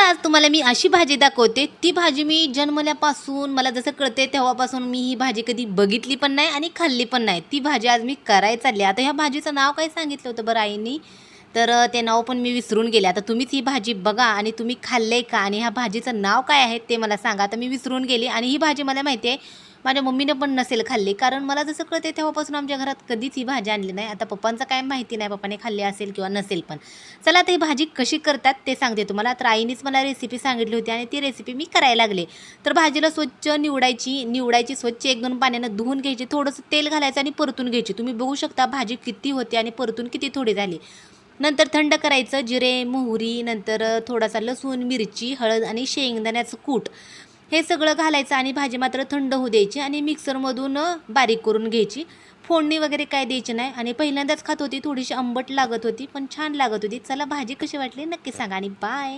आज तुम्हाला मी अशी भाजी दाखवते, ती भाजी मी जन्मल्यापासून मला जसं कळते तेव्हापासून मी ही भाजी कधी बघितली पण नाही आणि खाल्ली पण नाही. ती भाजी आज मी करायला चालली. आता ह्या भाजीचं नाव काय सांगितलं होतं बरं आईनी? तर ते नाव पण मी विसरून गेले. आता तुम्हीच ही भाजी बघा आणि तुम्ही खाल्लंय का? आणि ह्या भाजीचं नाव काय आहे ते मला सांगा. आता मी विसरून गेली आणि ही भाजी मला माहिती आहे माझ्या मम्मीनं पण नसेल खाल्ली. कारण मला जसं कळते तेव्हापासून आमच्या घरात कधीच ही भाजी आणली नाही. आता पप्पांचं काय माहिती नाही, पप्पाने खाल्ली असेल किंवा नसेल पण. चला आता ही भाजी कशी करतात ते सांगते तुम्हाला. तर आईनीच मला रेसिपी सांगितली होती आणि ती रेसिपी मी करायला लागले. तर भाजीला स्वच्छ निवडायची स्वच्छ 1-2 पाण्यानं धुवून घ्यायची. थोडंसं तेल घालायचं आणि परतून घ्यायची. तुम्ही बघू शकता भाजी किती होती आणि परतून किती थोडी झाली. नंतर थंड करायचं. जिरे, मोहरी, नंतर थोडासा लसूण, मिरची, हळद आणि शेंगदाण्याचं कूट हे सगळं घालायचं आणि भाजी मात्र थंड होऊ द्यायची आणि मिक्सरमधून बारीक करून घ्यायची. फोडणी वगैरे काय द्यायची नाही आणि पहिल्यांदाच खात होती. थोडीशी आंबट लागत होती, पण छान लागत होती. चला भाजी कशी वाटली नक्की सांगा आणि बाय.